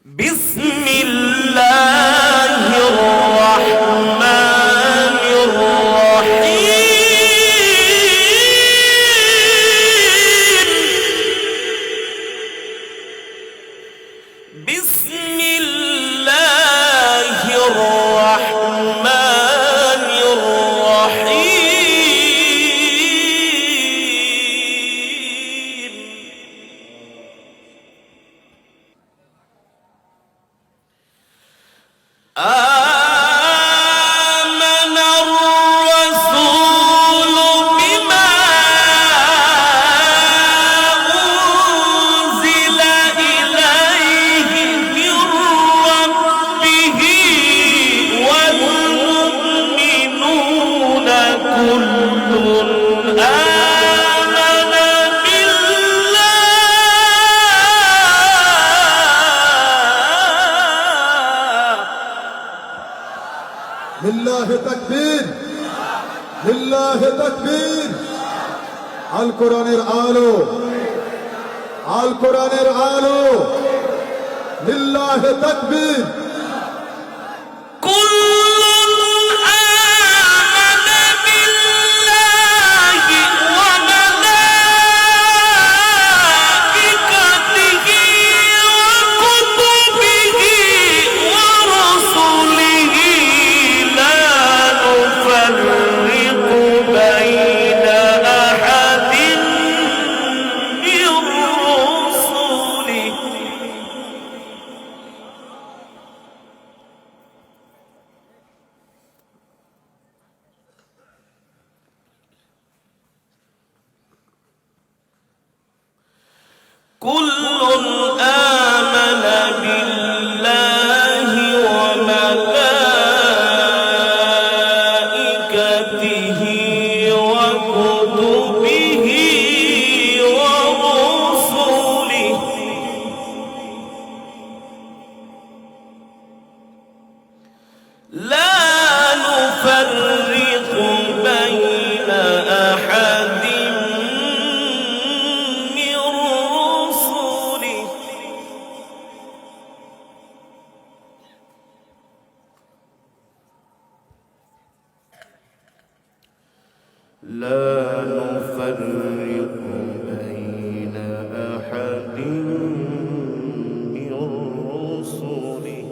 بسم الله الرحمن الرحيم. بسم الله الرحمن الرحيم. آمن الرسول بما أنزل إليه من ربه والمؤمنون كل آمن لله تكبير لله تكبير আল কোরআনের আলো আল কোরআনের আলো লিল্লাহি তাকবীর كل آمن بالله وملائكته وكتبه ورسله لا نفرق بين أحد من رسله لا نفرق بين أحد من رسله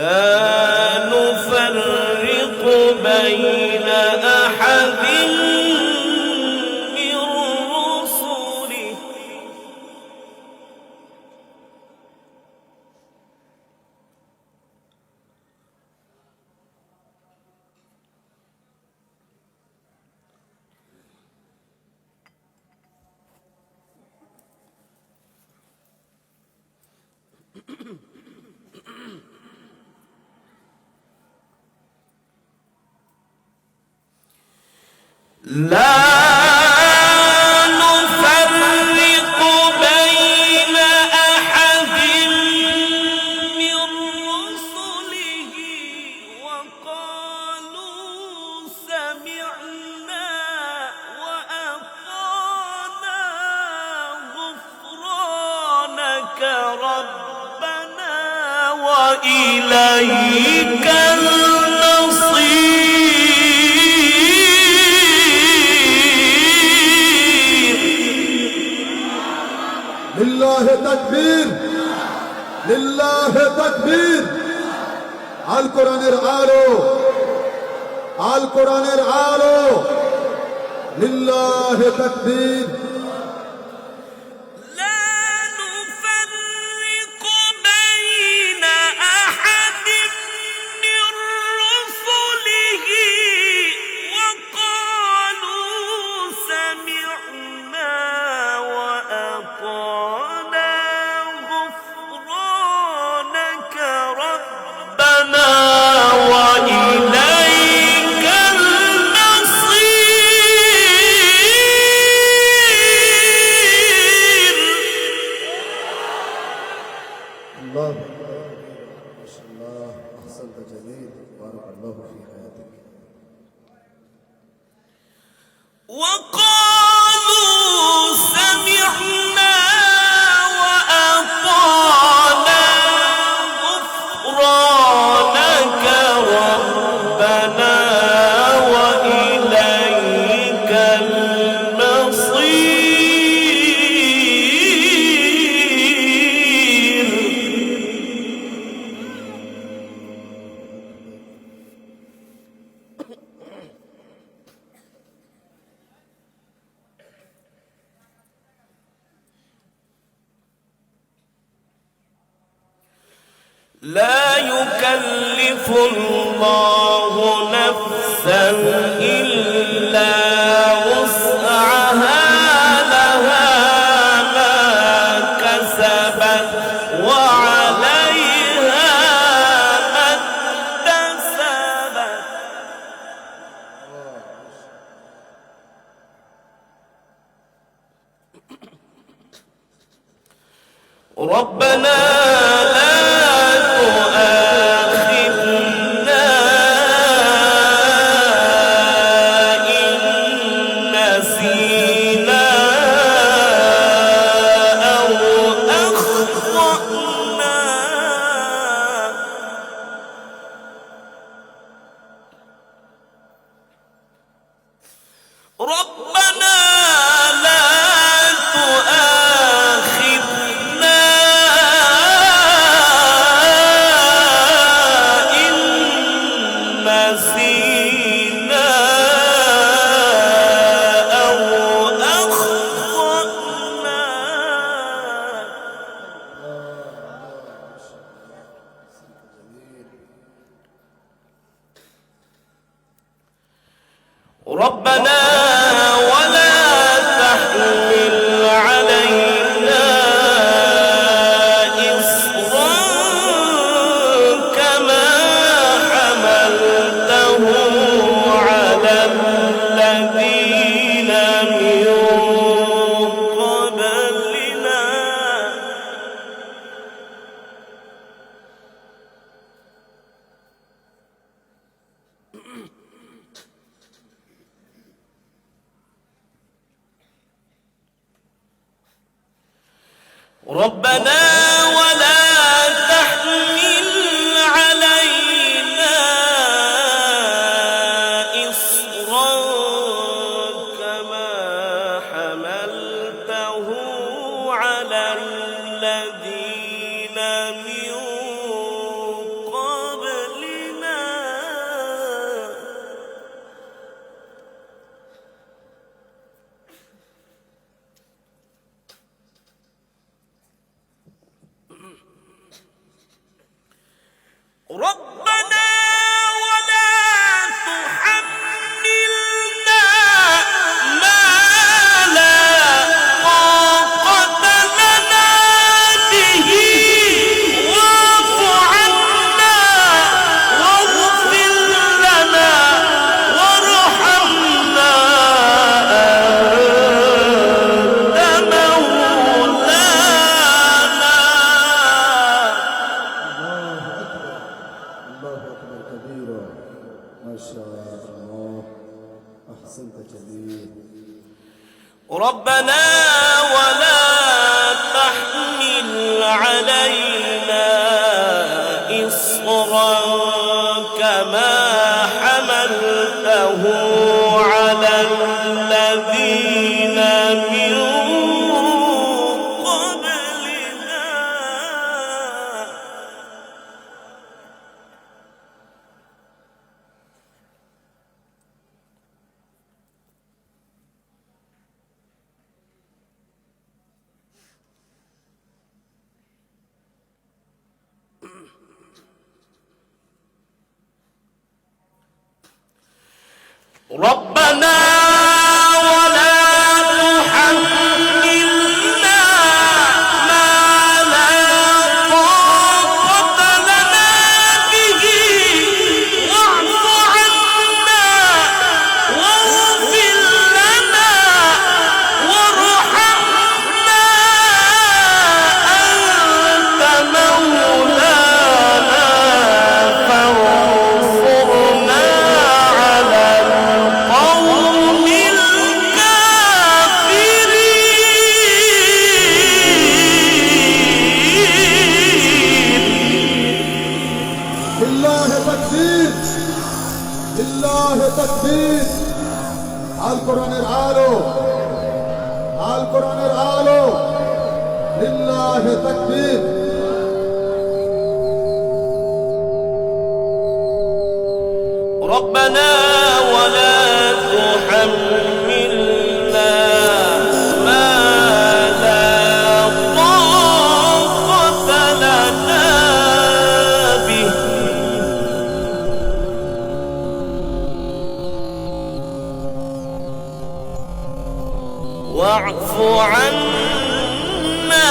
لا نفرق بين أحد من رسله لا نفرق بين أحد من رسله وقالوا سمعنا وأطعنا غفرانك ربنا وإليك لله تكبير لله تكبير আল কোরআনের আলো আল কোরআনের আলো লিল্লাহি তাকবীর لا نفرق بين أحد من رسله وقالوا سمعنا وأطعنا غفرانك ربنا وإليك المصير. الله ما شاء الله احسنت جميل بارك الله في حياتك. وقالوا سمعنا لا يكلف الله نفسا إلا وسعها لها ما كسبت وعليها ما اكتسبت ربنا لا تؤاخذنا إن نسينا أو أخطأنا ربنا لا تؤاخذنا إن نسينا أو أخطأنا ربنا ولا تحمل علينا إصرا كما حملته على الذين من قبلنا ربنا ولا تحمل علينا إصرا كما حملته على الذين من قبلنا ربنا ولا تحملنا ما لا طاقة لنا به واعف عنا واغفر لنا وارحمنا أنت مولانا الله أكبر كبيرا ما شاء الله أحسنت جميل ربنا ولا تحمل علينا إصرا كما حملته على الذين من قبلنا ربنا ولا تحملنا ما لا طاقة لنا به واعف عنا واغفر لنا وارحمنا أنت مولانا فانصرنا على القوم الكافرين لله تكبير لله تكبير على القرآن العالو على القرآن العالو لله تكبير ربنا ولا تحملنا ما لا طاقة لنا عنا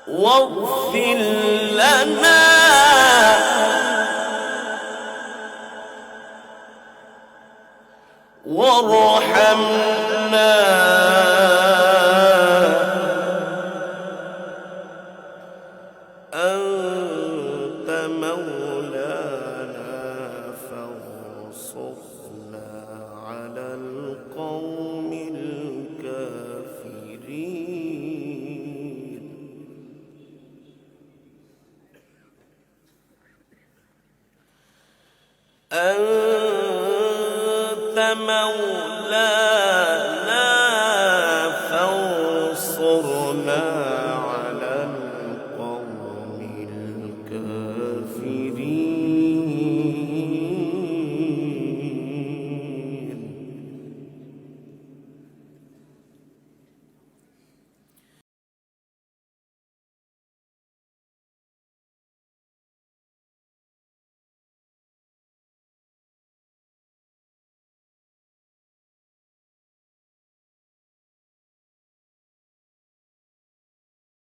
واغفر لنا وارحمنا أنت مولانا فانصرنا على القوم الكافرين. أنت مولانا